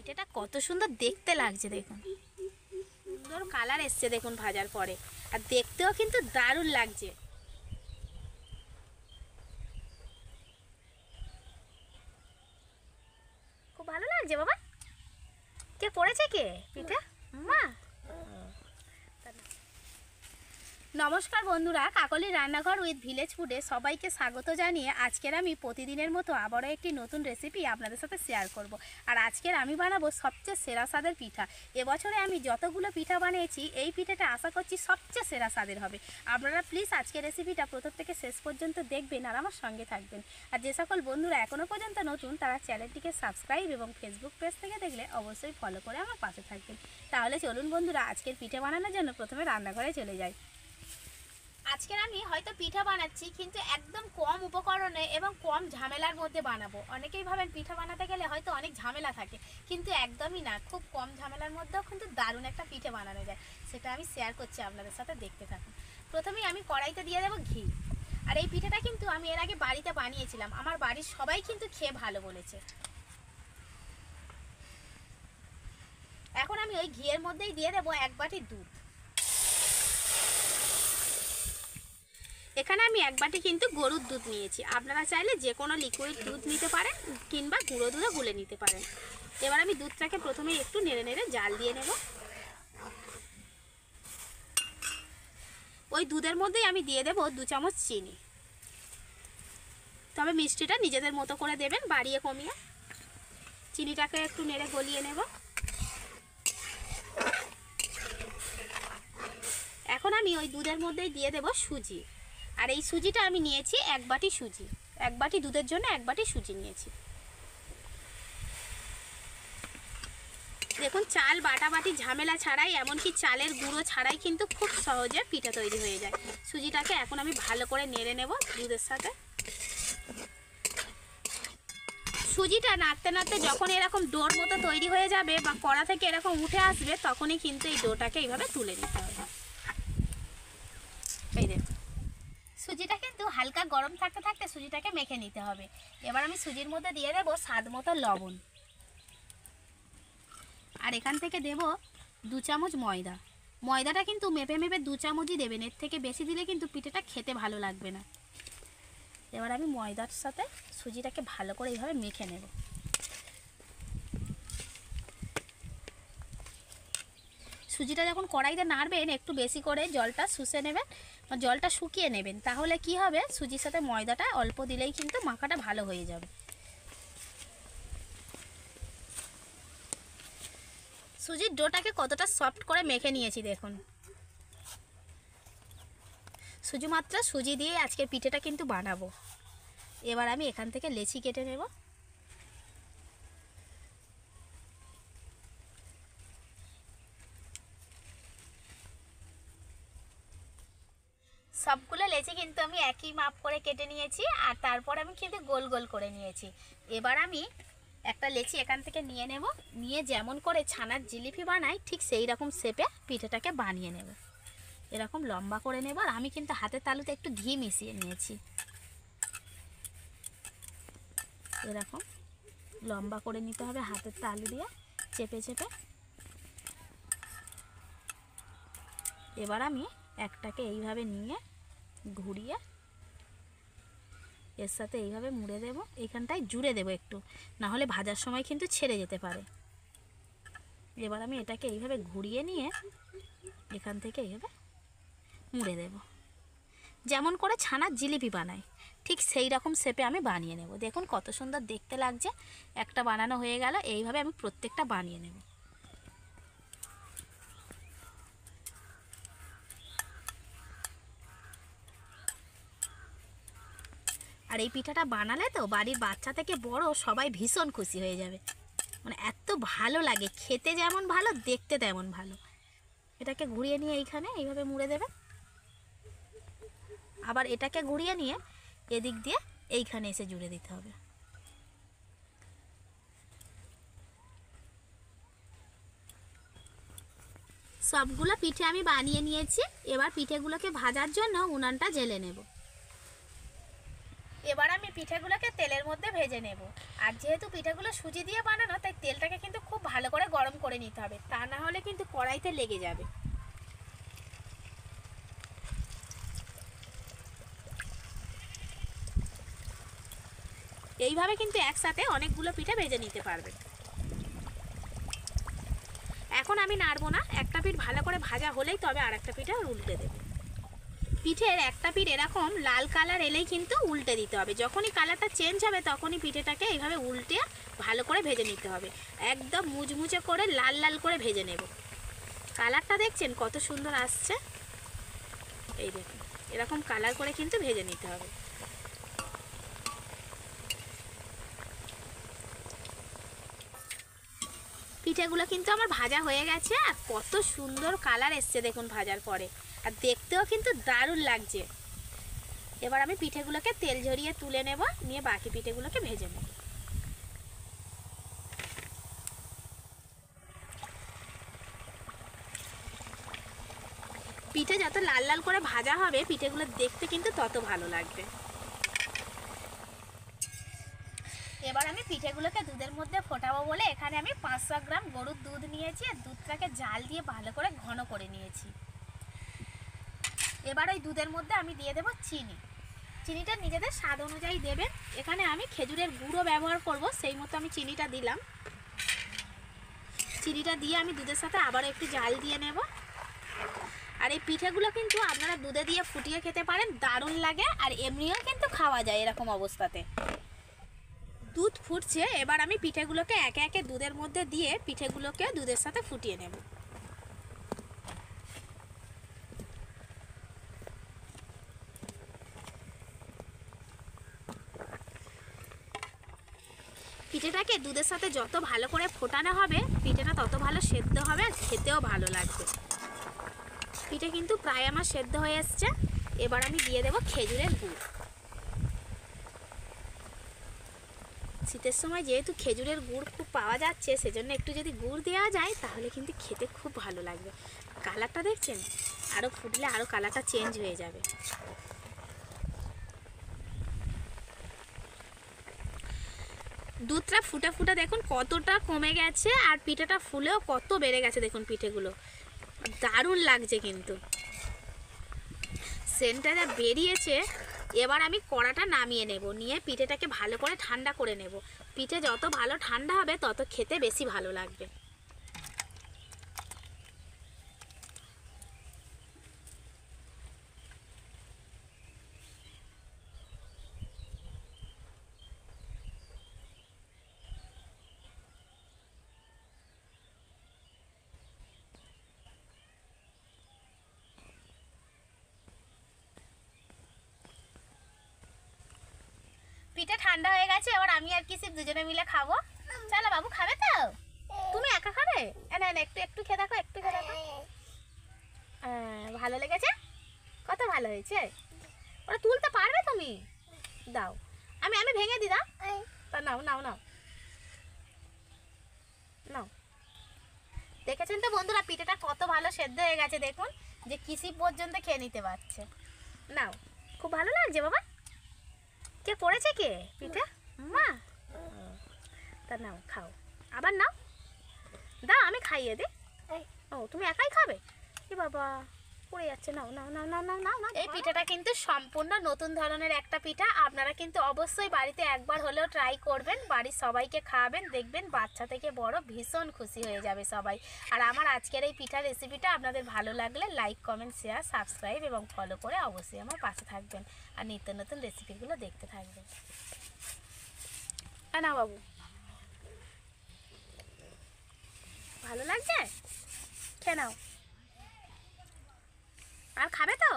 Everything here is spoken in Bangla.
পিঠেটা কত সুন্দর দেখতে লাগছে দেখুন, সুন্দর কালার এসছে দেখুন ভাজার পরে, আর দেখতেও কিন্তু দারুণ লাগছে। খুব ভালো লাগছে বাবা। কে করেছে কে পিঠে? মা। নমস্কার বন্ধুরা, কাকলির রান্নাঘর উইথ ভিলেজ ফুডে সবাইকে স্বাগত জানিয়ে আজকের আমি প্রতিদিনের মতো আবারও একটি নতুন রেসিপি আপনাদের সাথে শেয়ার করব। আর আজকের আমি বানাবো সবচেয়ে সেরা স্বাদের পিঠা। এবছরে আমি যতগুলো পিঠা বানিয়েছি এই পিঠাটা আশা করছি সবচেয়ে সেরা স্বাদের হবে। আপনারা প্লিজ আজকের রেসিপিটা প্রথম থেকে শেষ পর্যন্ত দেখবেন আর আমার সঙ্গে থাকবেন। আর যে সকল বন্ধুরা এখনও পর্যন্ত নতুন তারা চ্যানেলটিকে সাবস্ক্রাইব এবং ফেসবুক পেজ থেকে দেখলে অবশ্যই ফলো করে আমার পাশে থাকবেন। তাহলে চলুন বন্ধুরা আজকের পিঠা বানানোর জন্য প্রথমে রান্নাঘরে চলে যাই। আজকের আমি হয়তো পিঠা বানাচ্ছি কিন্তু একদম কম উপকরণে এবং কম ঝামেলার মধ্যে বানাবো। অনেকেই ভাবেন পিঠা বানাতে গেলে হয়তো অনেক ঝামেলা থাকে, কিন্তু একদমই না। খুব কম ঝামেলার মধ্যেও কিন্তু দারুণ একটা পিঠে বানানো যায়, সেটা আমি শেয়ার করছি আপনাদের সাথে, দেখতে থাকুন। প্রথমেই আমি কড়াইতে দিয়ে দেবো ঘি। আর এই পিঠাটা কিন্তু আমি এর আগে বাড়িতে বানিয়েছিলাম, আমার বাড়ির সবাই কিন্তু খেয়ে ভালো বলেছে। এখন আমি ওই ঘিয়ের মধ্যেই দিয়ে দেবো 1 বাটি দুধ। এখানে আমি 1 বাটি কিন্তু গরুর দুধ নিয়েছি, আপনারা চাইলে যে কোনো লিকুইড দুধ নিতে পারেন কিংবা গুঁড়ো দুধও গুলে নিতে পারেন। এবার আমি দুধটাকে প্রথমে একটু নেড়ে নেড়ে জাল দিয়ে নেব। ওই দুধের মধ্যেই আমি দিয়ে দেব 2 চামচ চিনি। তবে মিষ্টিটা নিজেদের মতো করে দেবেন, বাড়িয়ে কমিয়ে। চিনিটাকে একটু নেড়ে গলিয়ে নেব। এখন আমি ওই দুধের মধ্যেই দিয়ে দেব সুজি। আর এই সুজিটা আমি নিয়েছি 1 বাটি সুজি, 1 বাটি দুধের জন্য 1 বাটি সুজি নিয়েছি। দেখুন চাল বাটাবাটি ঝামেলা ছাড়াই, এমনকি চালের গুঁড়ো ছাড়াই কিন্তু খুব সহজে পিঠা তৈরি হয়ে যায়। সুজিটাকে এখন আমি ভালো করে নেড়ে নেব দুধের সাথে। সুজিটা নাড়তে নাড়তে যখন এরকম ডোর মতো তৈরি হয়ে যাবে বা কড়া থেকে এরকম উঠে আসবে, তখনই কিন্তু এই ডোটাকে এইভাবে তুলে নিতে হবে। এই দেখুন সুজিটা কিন্তু হালকা গরম থাকতে থাকতে সুজিটাকে মেখে নিতে হবে। এবার আমি সুজির মধ্যে দিয়ে দেব স্বাদ মতো লবণ। আর এখান থেকে দেব 2 চামচ ময়দা। ময়দাটা কিন্তু মেপে মেপে 2 চামচই দেবেন, এর থেকে বেশি দিলে কিন্তু পিঠেটা খেতে ভালো লাগবে না। এবার আমি ময়দার সাথে সুজিটাকে ভালো করে এইভাবে মেখে নেব। সুজিটা যখন কড়াইতে নাড়বেন একটু বেশি করে জলটা শুষে নেবেন, জলটা শুকিয়ে নেবেন, তাহলে কি হবে সুজির সাথে ময়দাটা অল্প দিলেই কিন্তু মাখাটা ভালো হয়ে যাবে। সুজির ডোটাকে কতটা সফট করে মেখে নিয়েছি দেখুন। শুধুমাত্র সুজি দিয়ে আজকের পিঠেটা কিন্তু বানাবো। এবার আমি এখান থেকে লেচি কেটে নেব। সবগুলো লেচি কিন্তু আমি একই মাপ করে কেটে নিয়েছি, আর তারপর আমি কিন্তু গোল গোল করে নিয়েছি। এবার আমি একটা লেচি এখান থেকে নিয়ে নেব, নিয়ে যেমন করে ছানার জিলিপি বানাই ঠিক সেই রকম শেপে পিঠেটাকে বানিয়ে নেব। এরকম লম্বা করে নেব। আর আমি কিন্তু হাতের তালুতে একটু ঘি মিশিয়ে নিয়েছি। এরকম লম্বা করে নিতে হবে হাতের তালু দিয়ে চেপে চেপে। এবার আমি একটাকে এইভাবে নিয়ে ঘুরিয়ে এর সাথে এইভাবে মুড়ে দেব। এখানটায় জুড়ে দেব একটু, না হলে ভাজার সময় কিন্তু ছেড়ে যেতে পারে। এবার আমি এটাকে এইভাবে ঘুরিয়ে নিয়ে এখান থেকে এইভাবে মুড়ে দেব, যেমন করে ছানার জিলিপি বানাই ঠিক সেই রকম শেপে আমি বানিয়ে নেব। দেখুন কত সুন্দর দেখতে লাগছে। একটা বানানো হয়ে গেল, এইভাবে আমি প্রত্যেকটা বানিয়ে নেব। আর এই পিঠাটা বানালে তো বাড়ির বাচ্চা থেকে বড় সবাই ভীষণ খুশি হয়ে যাবে, মানে এত ভালো লাগে খেতে, যেমন ভালো দেখতে তেমন ভালো। এটাকে ঘুরিয়ে নিয়ে এইখানে এইভাবে মুড়ে দেবে। আবার এটাকে ঘুরিয়ে নিয়ে এদিক দিয়ে এইখানে এসে জুড়ে দিতে হবে। সবগুলো পিঠে আমি বানিয়ে নিয়েছি। এবার পিঠেগুলোকে ভাজার জন্য উনানটা জ্বেলে নেব। এবার আমি পিঠেগুলোকে তেলের মধ্যে ভেজে নেব। আর যেহেতু পিঠেগুলো সুজি দিয়ে বানানো, তাই তেলটাকে কিন্তু খুব ভালো করে গরম করে নিতে হবে, তা না হলে কিন্তু কড়াইতে লেগে যাবে। এইভাবে কিন্তু একসাথে অনেকগুলো পিঠে ভেজে নিতে পারবেন। এখন আমি নাড়বো না, একটা পিঠ ভালো করে ভাজা হলেই তবে আর একটা পিঠে উল্টে দেবো। পিঠের একটা পিঠ এরকম লাল কালার এলেই কিন্তু উল্টে দিতে হবে। যখনই কালারটা চেঞ্জ হবে তখনই পিঠেটাকে এইভাবে উল্টে ভালো করে ভেজে নিতে হবে। একদম মুচমুচে করে লাল লাল করে ভেজে নেব। কালারটা দেখছেন কত সুন্দর আসছে, এই দেখুন এরকম কালার করে কিন্তু ভেজে নিতে হবে। পিঠেগুলো কিন্তু আমার ভাজা হয়ে গেছে, আর কত সুন্দর কালার এসছে দেখুন ভাজার পরে, আর দেখতেও কিন্তু দারুণ লাগছে। এবার আমি পিঠেগুলোকে তেল ঝরিয়ে তুলে নেব, নিয়ে বাকি পিঠেগুলোকে ভেজে নেব। পিঠে যত লাল লাল করে ভাজা হবে পিঠেগুলো দেখতে কিন্তু তত ভালো লাগবে। এবার আমি পিঠেগুলোকে দুধের মধ্যে ফোটাবো বলে এখানে আমি 500 গ্রাম গরুর দুধ নিয়েছি, আর দুধটাকে জাল দিয়ে ভালো করে ঘন করে নিয়েছি। এবার ওই দুধের মধ্যে আমি দিয়ে দেবো চিনি। চিনিটা নিজেদের স্বাদ অনুযায়ী দেবেন। এখানে আমি খেজুরের গুঁড়ো ব্যবহার করব, সেই মতো আমি চিনিটা দিলাম। চিনিটা দিয়ে আমি দুধের সাথে আবার একটু জাল দিয়ে নেব। আর এই পিঠেগুলো কিন্তু আপনারা দুধে দিয়ে ফুটিয়ে খেতে পারেন, দারুণ লাগে। আর এমনিও কিন্তু খাওয়া যায় এরকম অবস্থাতে। দুধ ফুটছে, এবার আমি পিঠেগুলোকে একে একে দুধের মধ্যে দিয়ে পিঠেগুলোকে দুধের সাথে ফুটিয়ে নেব। পিঠেটাকে দুধের সাথে যত ভালো করে ফোটানো হবে পিঠেটা তত ভালো সেদ্ধ হবে, আর খেতেও ভালো লাগবে। পিঠে কিন্তু প্রায় আমার সেদ্ধ হয়ে এসছে। এবার আমি দিয়ে দেব খেজুরের গুড়। শীতের সময় যেহেতু খেজুরের গুড় খুব পাওয়া যাচ্ছে, সেজন্য একটু যদি গুড় দেওয়া যায় তাহলে কিন্তু খেতে খুব ভালো লাগবে। কালারটা দেখছেন, আরও ফুটলে আরও কালারটা চেঞ্জ হয়ে যাবে। দুধটা ফুটে ফুটে দেখুন কতটা কমে গেছে, আর পিঠেটা ফুলেও কত বেড়ে গেছে দেখুন। পিঠেগুলো দারুণ লাগছে কিন্তু, সেন্টটা যা বেরিয়েছে। এবার আমি কড়াটা নামিয়ে নেব, নিয়ে পিঠেটাকে ভালো করে ঠান্ডা করে নেব। পিঠে যত ভালো ঠান্ডা হবে তত খেতে বেশি ভালো লাগবে। পিঠে ঠান্ডা হয়ে গেছে, এবার আমি আর কিসি দুজনে মিলে খাবো। চলো বাবু, খাবে তো? তুমি একা খাবে? না না, একটু একটু খেয়ে দেখো, একটু খেয়ে দেখো। ভালো লেগেছে? কত ভালো হয়েছে। ওরা তুলতে পারবে তুমি? দাও, আমি আমি ভেঙে দিই। দাও, তা নাও নাও নাও নাও। দেখেছেন তো বন্ধুরা, পিঠেটা কত ভালো সেদ্ধ হয়ে গেছে দেখুন, যে কিসি পর্যন্ত খেয়ে নিতে পারছে। নাও, খুব ভালো লাগছে বাবা। কে করেছে কে পিঠে? মা। তা নাও, খাও, আবার নাও, দাও আমি খাইয়ে দিই। ও, তুমি একাই খাবে? এ বাবা, পড়ে যাচ্ছে। নাও নাও নাও নাও নাও নাও নাও। এই পিঠাটা কিন্তু সম্পূর্ণ নতুন ধরনের একটা পিঠা। আপনারা কিন্তু অবশ্যই বাড়িতে একবার হলেও ট্রাই করবেন, বাড়ির সবাইকে খাওয়াবেন, দেখবেন বাচ্চা থেকে বড় ভীষণ খুশি হয়ে যাবে সবাই। আর আমার আজকের এই পিঠার রেসিপিটা আপনাদের ভালো লাগলে লাইক, কমেন্ট, শেয়ার, সাবস্ক্রাইব এবং ফলো করে অবশ্যই আমার পাশে থাকবেন, আর নিত্য নতুন রেসিপিগুলো দেখতে থাকবেন। না বাবু, ভালো লাগছে? খেয়ে নাও। আর খাবে তো?